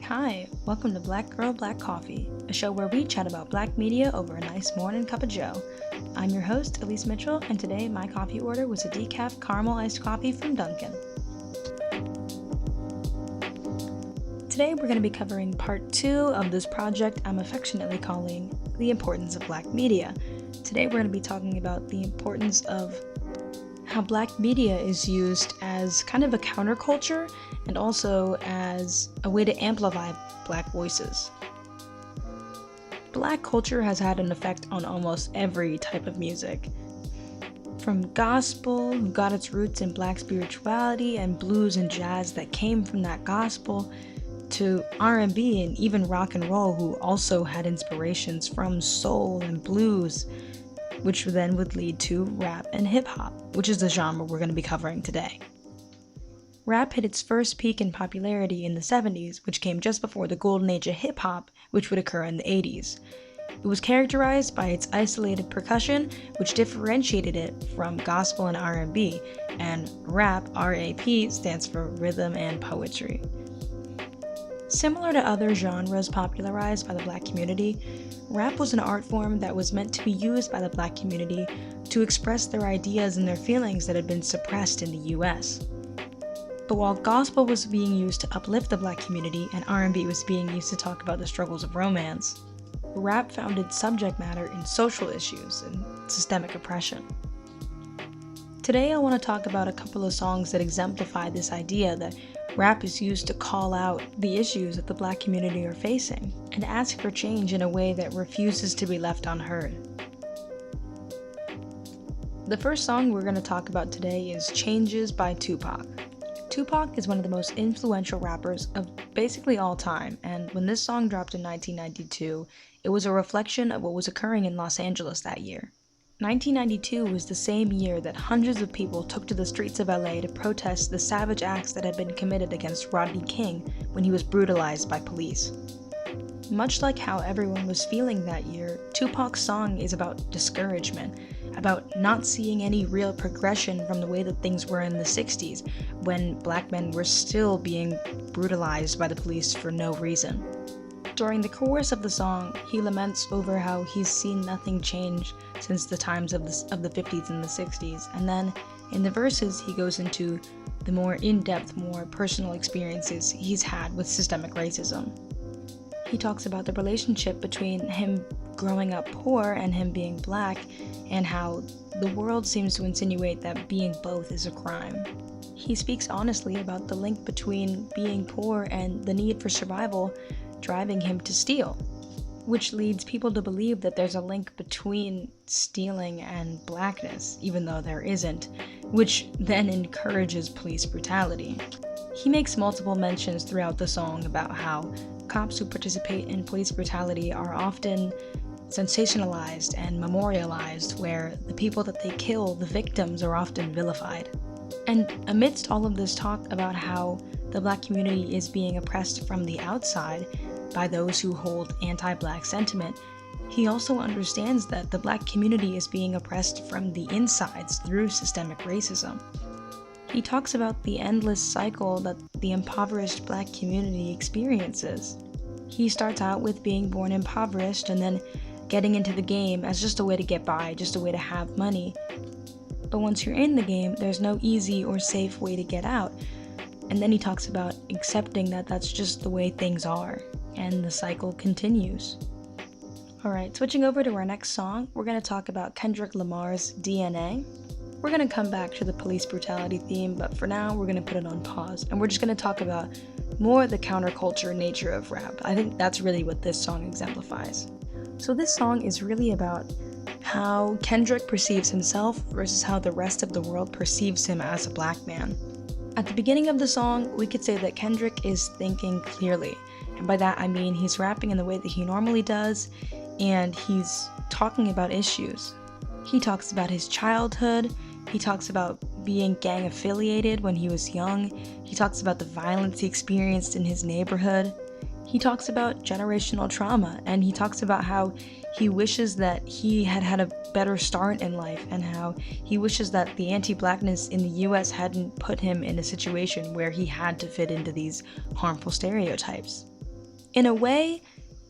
Hi, welcome to Black Girl Black Coffee, a show where we chat about black media over a nice morning cup of joe. I'm your host, Elise Mitchell, and today my coffee order was a decaf caramel iced coffee from Dunkin'. Today we're going to be covering part 2 of this project I'm affectionately calling The Importance of Black Media. Today we're going to be talking about the importance of how black media is used as kind of a counterculture and also as a way to amplify black voices. Black culture has had an effect on almost every type of music. From gospel, who got its roots in black spirituality and blues and jazz that came from that gospel, to R&B and even rock and roll, who also had inspirations from soul and blues, which then would lead to rap and hip-hop, which is the genre we're going to be covering today. Rap hit its first peak in popularity in the 70s, which came just before the golden age of hip-hop, which would occur in the 80s. It was characterized by its isolated percussion, which differentiated it from gospel and R&B, and rap, R-A-P, stands for rhythm and poetry. Similar to other genres popularized by the black community, rap was an art form that was meant to be used by the black community to express their ideas and their feelings that had been suppressed in the US. But while gospel was being used to uplift the black community and R&B was being used to talk about the struggles of romance, rap found its subject matter in social issues and systemic oppression. Today I want to talk about a couple of songs that exemplify this idea that rap is used to call out the issues that the black community are facing and ask for change in a way that refuses to be left unheard. The first song we're going to talk about today is Changes by Tupac. Tupac is one of the most influential rappers of basically all time, and when this song dropped in 1992, it was a reflection of what was occurring in Los Angeles that year. 1992 was the same year that hundreds of people took to the streets of LA to protest the savage acts that had been committed against Rodney King when he was brutalized by police. Much like how everyone was feeling that year, Tupac's song is about discouragement, about not seeing any real progression from the way that things were in the 60s, when black men were still being brutalized by the police for no reason. During the chorus of the song, he laments over how he's seen nothing change since the times of the 50s and the 60s, and then in the verses he goes into the more in-depth, more personal experiences he's had with systemic racism. He talks about the relationship between him growing up poor and him being black, and how the world seems to insinuate that being both is a crime. He speaks honestly about the link between being poor and the need for survival driving him to steal, which leads people to believe that there's a link between stealing and blackness, even though there isn't, which then encourages police brutality. He makes multiple mentions throughout the song about how cops who participate in police brutality are often sensationalized and memorialized, where the people that they kill, the victims, are often vilified. And amidst all of this talk about how the black community is being oppressed from the outside by those who hold anti-black sentiment, he also understands that the black community is being oppressed from the insides through systemic racism. He talks about the endless cycle that the impoverished black community experiences. He starts out with being born impoverished and then getting into the game as just a way to get by, just a way to have money. But once you're in the game, there's no easy or safe way to get out. And then he talks about accepting that that's just the way things are, and the cycle continues. Alright, switching over to our next song, we're going to talk about Kendrick Lamar's DNA. We're going to come back to the police brutality theme, but for now we're going to put it on pause, and we're just going to talk about more the counterculture nature of rap. I think that's really what this song exemplifies. So this song is really about how Kendrick perceives himself versus how the rest of the world perceives him as a black man. At the beginning of the song, we could say that Kendrick is thinking clearly, and by that I mean he's rapping in the way that he normally does, and he's talking about issues. He talks about his childhood, he talks about being gang affiliated when he was young, he talks about the violence he experienced in his neighborhood, he talks about generational trauma, and he talks about how he wishes that he had had a better start in life, and how he wishes that the anti-blackness in the US hadn't put him in a situation where he had to fit into these harmful stereotypes. In a way,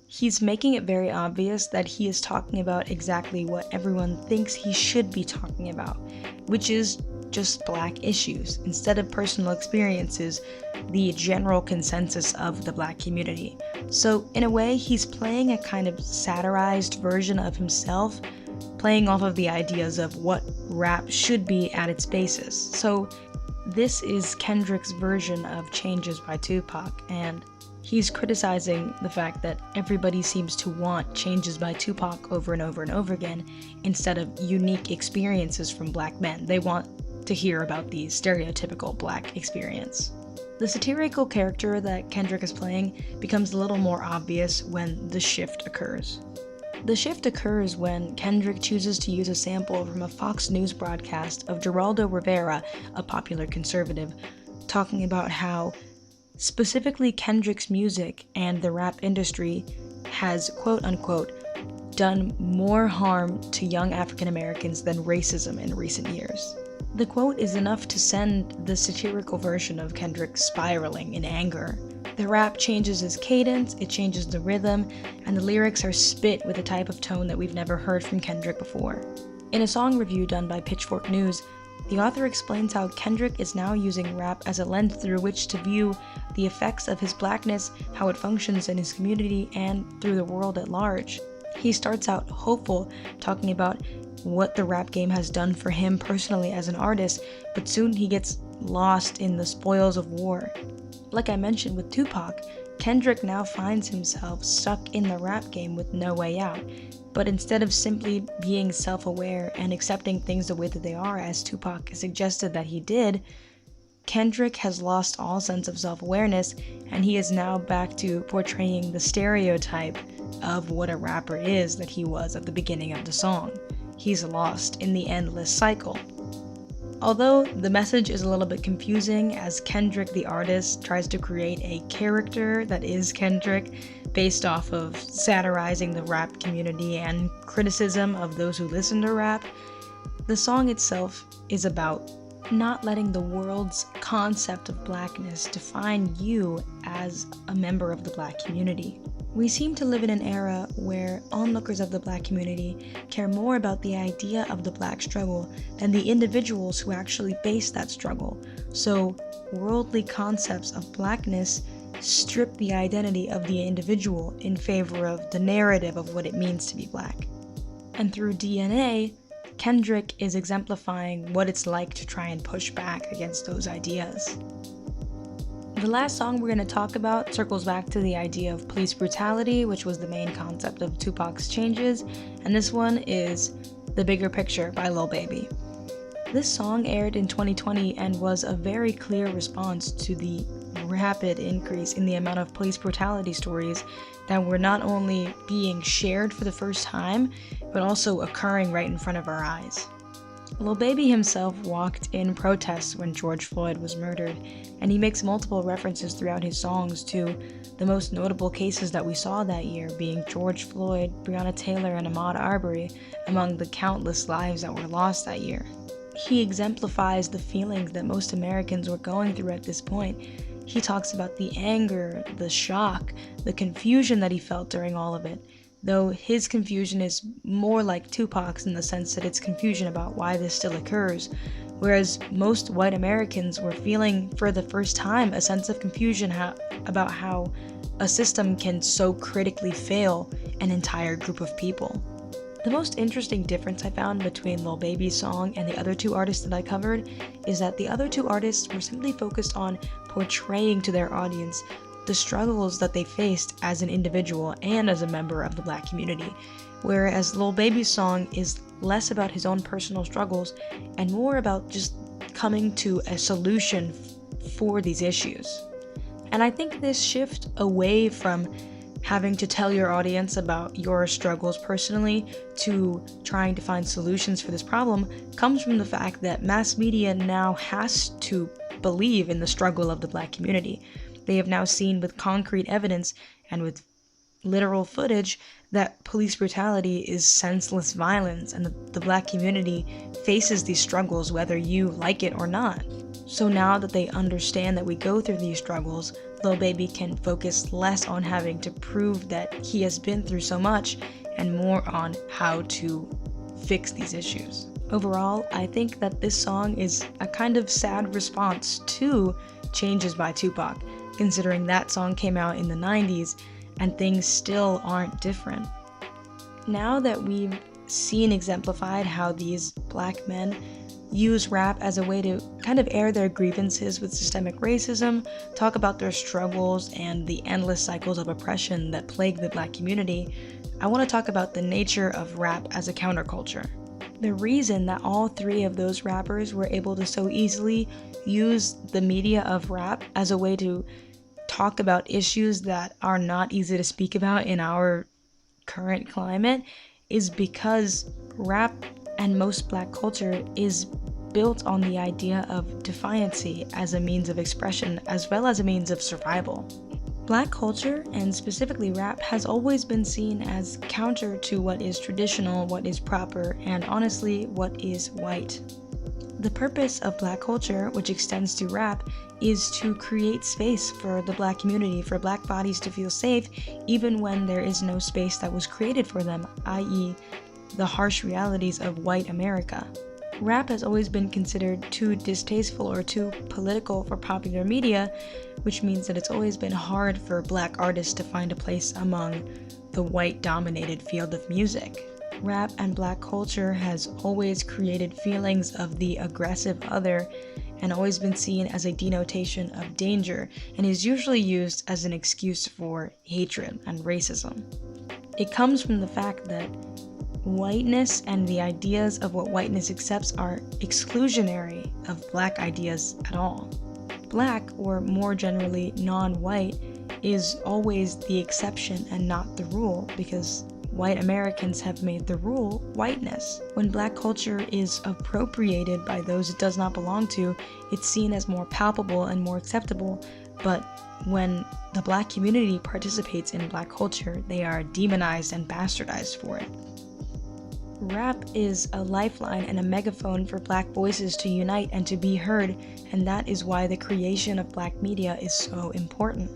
he's making it very obvious that he is talking about exactly what everyone thinks he should be talking about, which is just black issues, instead of personal experiences, the general consensus of the black community. So, in a way, he's playing a kind of satirized version of himself, playing off of the ideas of what rap should be at its basis. So, this is Kendrick's version of Changes by Tupac, and he's criticizing the fact that everybody seems to want Changes by Tupac over and over and over again instead of unique experiences from black men. They want to hear about the stereotypical black experience. The satirical character that Kendrick is playing becomes a little more obvious when the shift occurs. The shift occurs when Kendrick chooses to use a sample from a Fox News broadcast of Geraldo Rivera, a popular conservative, talking about how specifically Kendrick's music and the rap industry has, quote unquote, done more harm to young African Americans than racism in recent years. The quote is enough to send the satirical version of Kendrick spiraling in anger. The rap changes its cadence, it changes the rhythm, and the lyrics are spit with a type of tone that we've never heard from Kendrick before. In a song review done by Pitchfork News, the author explains how Kendrick is now using rap as a lens through which to view the effects of his blackness, how it functions in his community, and through the world at large. He starts out hopeful, talking about what the rap game has done for him personally as an artist, but soon he gets lost in the spoils of war. Like I mentioned with Tupac, Kendrick now finds himself stuck in the rap game with no way out. But instead of simply being self-aware and accepting things the way that they are, as Tupac suggested that he did, Kendrick has lost all sense of self-awareness, and he is now back to portraying the stereotype of what a rapper is that he was at the beginning of the song. He's lost in the endless cycle. Although the message is a little bit confusing, as Kendrick the artist tries to create a character that is Kendrick based off of satirizing the rap community and criticism of those who listen to rap, the song itself is about not letting the world's concept of blackness define you as a member of the black community. We seem to live in an era where onlookers of the black community care more about the idea of the black struggle than the individuals who actually face that struggle. So, worldly concepts of blackness strip the identity of the individual in favor of the narrative of what it means to be black. And through DNA, Kendrick is exemplifying what it's like to try and push back against those ideas. The last song we're going to talk about circles back to the idea of police brutality, which was the main concept of Tupac's Changes, and this one is The Bigger Picture by Lil Baby. This song aired in 2020 and was a very clear response to the rapid increase in the amount of police brutality stories that were not only being shared for the first time, but also occurring right in front of our eyes. Lil Baby himself walked in protest when George Floyd was murdered, and he makes multiple references throughout his songs to the most notable cases that we saw that year, being George Floyd, Breonna Taylor, and Ahmaud Arbery, among the countless lives that were lost that year. He exemplifies the feelings that most Americans were going through at this point. He talks about the anger, the shock, the confusion that he felt during all of it, though his confusion is more like Tupac's in the sense that it's confusion about why this still occurs, whereas most white Americans were feeling for the first time a sense of confusion about how a system can so critically fail an entire group of people. The most interesting difference I found between Lil Baby's song and the other two artists that I covered is that the other two artists were simply focused on portraying to their audience the struggles that they faced as an individual and as a member of the black community, whereas Lil Baby's song is less about his own personal struggles and more about just coming to a solution for these issues. And I think this shift away from having to tell your audience about your struggles personally to trying to find solutions for this problem comes from the fact that mass media now has to believe in the struggle of the black community. They have now seen with concrete evidence and with literal footage that police brutality is senseless violence, and the black community faces these struggles whether you like it or not. So now that they understand that we go through these struggles, Lil Baby can focus less on having to prove that he has been through so much and more on how to fix these issues. Overall, I think that this song is a kind of sad response to Changes by Tupac, considering that song came out in the 90s and things still aren't different. Now that we've seen exemplified how these black men use rap as a way to kind of air their grievances with systemic racism, talk about their struggles and the endless cycles of oppression that plague the black community, I want to talk about the nature of rap as a counterculture. The reason that all three of those rappers were able to so easily use the media of rap as a way to talk about issues that are not easy to speak about in our current climate is because rap and most black culture is built on the idea of defiancy as a means of expression as well as a means of survival. Black culture, and specifically rap, has always been seen as counter to what is traditional, what is proper, and honestly, what is white. The purpose of black culture, which extends to rap, is to create space for the black community, for black bodies to feel safe, even when there is no space that was created for them, i.e., the harsh realities of white America. Rap has always been considered too distasteful or too political for popular media, which means that it's always been hard for black artists to find a place among the white-dominated field of music. Rap and black culture has always created feelings of the aggressive other and always been seen as a denotation of danger and is usually used as an excuse for hatred and racism. It comes from the fact that whiteness and the ideas of what whiteness accepts are exclusionary of black ideas at all. Black, or more generally non-white, is always the exception and not the rule because white Americans have made the rule whiteness. When black culture is appropriated by those it does not belong to, it's seen as more palpable and more acceptable, but when the black community participates in black culture, they are demonized and bastardized for it. Rap is a lifeline and a megaphone for black voices to unite and to be heard, and that is why the creation of black media is so important.